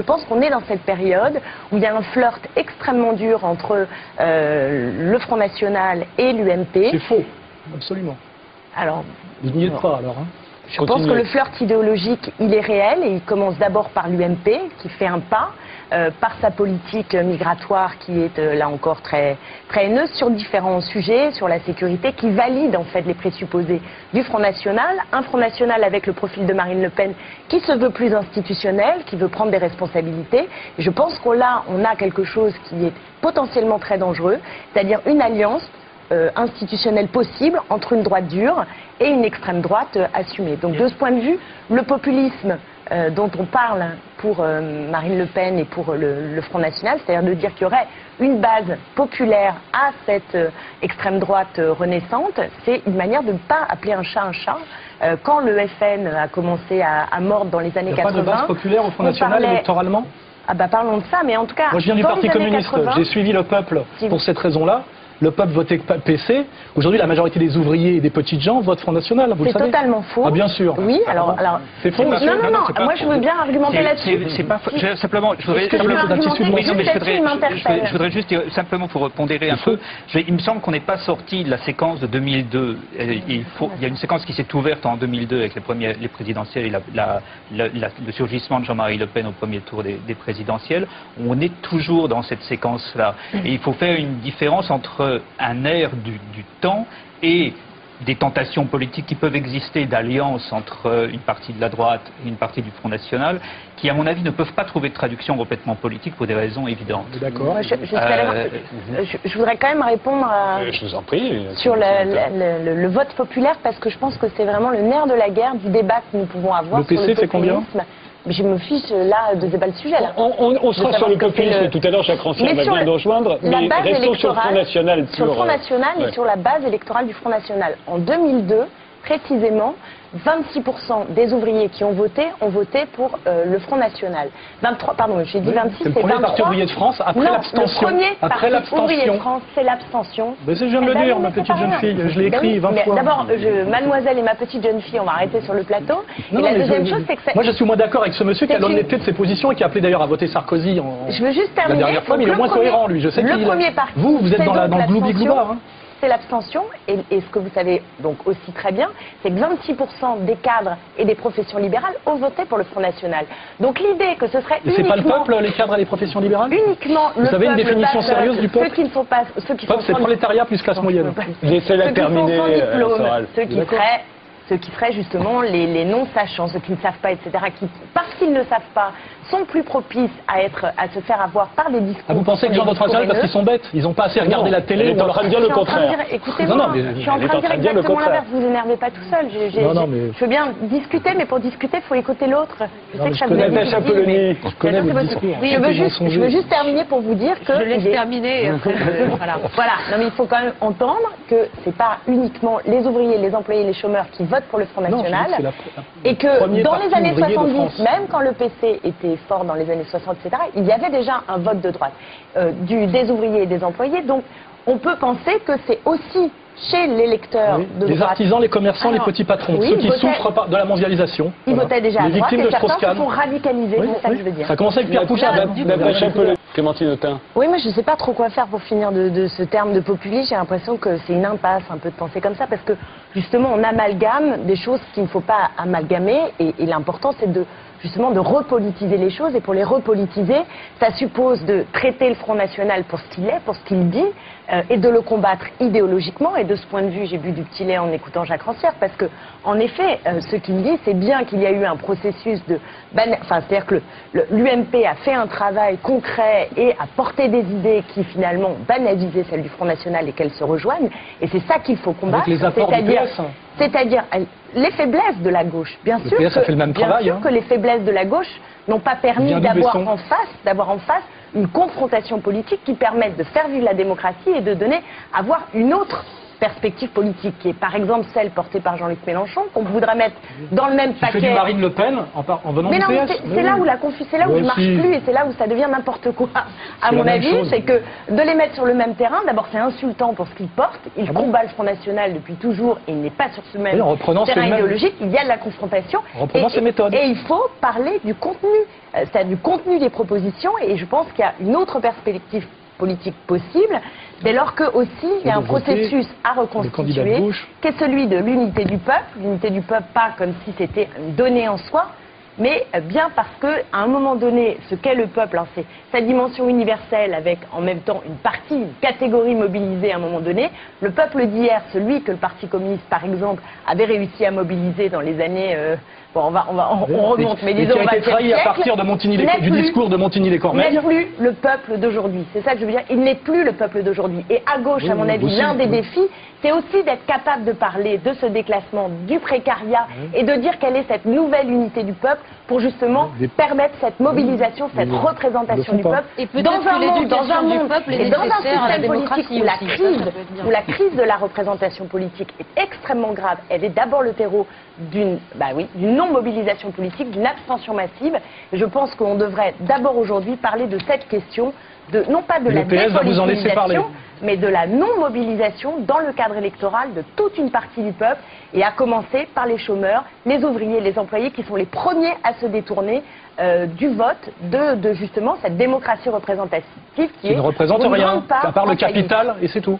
pense qu'on est dans cette période où il y a un flirt extrêmement dur entre le Front National et l'UMP. C'est faux, absolument. Alors, vous n'y êtes pas alors, hein. Je pense que le flirt idéologique, il est réel et il commence d'abord par l'UMP qui fait un pas, par sa politique migratoire qui est là encore très haineuse sur différents sujets, sur la sécurité, qui valide en fait les présupposés du Front National. Un Front National avec le profil de Marine Le Pen qui se veut plus institutionnel, qui veut prendre des responsabilités. Et je pense qu'on a quelque chose qui est potentiellement très dangereux, c'est-à-dire une alliance institutionnelle possible entre une droite dure et une extrême droite assumée. Donc de ce point de vue, le populisme dont on parle pour Marine Le Pen et pour le Front National, c'est-à-dire de dire qu'il y aurait une base populaire à cette extrême droite renaissante, c'est une manière de ne pas appeler un chat. Quand le FN a commencé à mordre dans les années 80... Il n'y a pas de base populaire au Front National électoralement ? Ah bah parlons de ça, mais en tout cas... Moi je viens du Parti communiste, j'ai suivi le peuple pour cette raison-là. Le peuple votait PC. Aujourd'hui, la majorité des ouvriers et des petites gens votent Front National, vous le savez. C'est totalement faux. Ah, bien sûr. Oui, alors... C'est faux, non, moi je veux bien argumenter là-dessus. C'est pas faux. Simplement, je voudrais juste simplement pour pondérer un peu, il me semble qu'on n'est pas sorti de la séquence de 2002. Il y a une séquence qui s'est ouverte en 2002 avec les présidentielles et le surgissement de Jean-Marie Le Pen au premier tour des présidentielles. On est toujours dans cette séquence-là. Et il faut faire une différence entre un air du temps et des tentations politiques qui peuvent exister d'alliance entre une partie de la droite et une partie du Front National, qui à mon avis ne peuvent pas trouver de traduction complètement politique pour des raisons évidentes. D'accord. Je voudrais quand même répondre je vous en prie, sur le vote populaire, parce que je pense que c'est vraiment le nerf de la guerre du débat que nous pouvons avoir sur le populisme. c'est combien ? Je me fiche là de débat le sujet. Là. On sera sur le populisme tout à l'heure, Jacques Rancière va bien nous rejoindre, mais restons sur le Front National. Sur le Front National et sur la base électorale du Front National. En 2002, précisément, 26% des ouvriers qui ont voté pour le Front National. 23, pardon, j'ai dit 26, c'est 23. C'est le premier parti ouvrier de France après l'abstention. Le premier parti ouvrier de France, c'est l'abstention. Mais je viens de le dire, ma petite jeune fille, je l'ai écrit 20 fois. D'abord, mademoiselle et ma petite jeune fille, on va arrêter sur le plateau. Et la deuxième chose, c'est que... Moi, je suis moins d'accord avec ce monsieur qui a l'honnêteté de ses positions et qui a appelé d'ailleurs à voter Sarkozy je veux juste terminer. La dernière fois, mais il est moins cohérent, lui. Je sais le premier parti, vous êtes dans le gloubi-glouba, hein. C'est l'abstention, et ce que vous savez donc aussi très bien, c'est que 26% des cadres et des professions libérales ont voté pour le Front National. Donc l'idée que ce serait uniquement... c'est pas le peuple, les cadres et les professions libérales? Uniquement le peuple. Vous avez une définition sérieuse du peuple? Ceux qui ne font pas... Peuple, c'est prolétariat plus classe moyenne. Laissez-la terminer, ceux qui seraient justement les non-sachants, ceux qui ne savent pas, etc., qui, parce qu'ils ne savent pas, sont plus propices à se faire avoir par les discours. Vous pensez que les gens votent national parce qu'ils sont bêtes? Ils n'ont pas assez regardé la télé? Elle est en train de dire le contraire. Écoutez-moi, je suis en train de dire exactement l'inverse. Vous énervez pas tout seul. Je veux bien discuter, mais pour discuter, il faut écouter l'autre. Je sais que ça vous est difficile, mais je connais votre discours. Oui, je veux juste terminer pour vous dire que... Je laisse terminer. Voilà. Non, mais il faut quand même entendre que c'est pas uniquement les ouvriers, les employés, les chômeurs qui votent pour le Front National, et que dans les années 70, même quand le PC était fort dans les années 60, etc., il y avait déjà un vote de droite des ouvriers et des employés. Donc on peut penser que c'est aussi chez l'électeur de droite. Les artisans, les commerçants, les petits patrons, ceux qui souffrent de la mondialisation. Ils votaient déjà à droite, et certains se sont radicalisés, c'est ça que je veux dire. Ça a commencé avec Pierre Pouchard. Clémentine Autain. Oui, moi je ne sais pas trop quoi faire pour finir de ce terme de populisme. J'ai l'impression que c'est une impasse un peu de penser comme ça, parce que justement on amalgame des choses qu'il ne faut pas amalgamer, et l'important c'est justement de repolitiser les choses, et pour les repolitiser, ça suppose de traiter le Front National pour ce qu'il est, pour ce qu'il dit, et de le combattre idéologiquement. Et de ce point de vue, j'ai bu du petit lait en écoutant Jacques Rancière, parce que, en effet, ce qu'il dit, c'est bien qu'il y a eu un processus de... c'est-à-dire que l'UMP a fait un travail concret et a porté des idées qui, finalement, ont banalisé celles du Front National et qu'elles se rejoignent. Et c'est ça qu'il faut combattre. Avec les apports du PS. C'est-à-dire les faiblesses de la gauche. Bien sûr que les faiblesses de la gauche n'ont pas permis d'avoir en face une confrontation politique qui permette de faire vivre la démocratie et de avoir une autre perspective politique, qui est par exemple celle portée par Jean-Luc Mélenchon, qu'on voudrait mettre dans le même paquet. Tu fais du Marine Le Pen en venant du PS. C'est là où la confusion, c'est là où je marche plus et c'est là où ça devient n'importe quoi. À mon avis, c'est que de les mettre sur le même terrain, d'abord c'est insultant pour ce qu'ils portent. Ils combattent le Front National depuis toujours et il n'est pas sur ce même terrain idéologique. Il y a de la confrontation. Et il faut parler du contenu, c'est-à-dire du contenu des propositions. Et je pense qu'il y a une autre perspective politique possible, dès lors que aussi il y a un processus à reconstituer, qui est celui de l'unité du peuple. L'unité du peuple, pas comme si c'était une donnée en soi, mais bien parce que à un moment donné, ce qu'est le peuple, hein, c'est sa dimension universelle avec en même temps une partie, une catégorie mobilisée à un moment donné. Le peuple d'hier, celui que le Parti communiste, par exemple, avait réussi à mobiliser dans les années... Bon, on remonte, mais disons... qui a été trahi à partir de du discours de Montigny-les-Cormeilles. Il n'est plus le peuple d'aujourd'hui. C'est ça que je veux dire. Il n'est plus le peuple d'aujourd'hui. Et à gauche, à mon avis, l'un des défis, c'est aussi d'être capable de parler de ce déclassement, du précariat, et de dire quelle est cette nouvelle unité du peuple pour justement permettre cette mobilisation, cette représentation du peuple dans un monde, et dans un système politique où la crise de la représentation politique est extrêmement grave. Elle est d'abord le terreau d'une non-mobilisation politique, d'une abstention massive. Et je pense qu'on devrait d'abord aujourd'hui parler de cette question, non pas de la dépolitisation, mais de la non-mobilisation dans le cadre électoral de toute une partie du peuple, et à commencer par les chômeurs, les ouvriers, les employés, qui sont les premiers à se détourner du vote, de justement cette démocratie représentative qui ne représente rien, à part le capital, et c'est tout.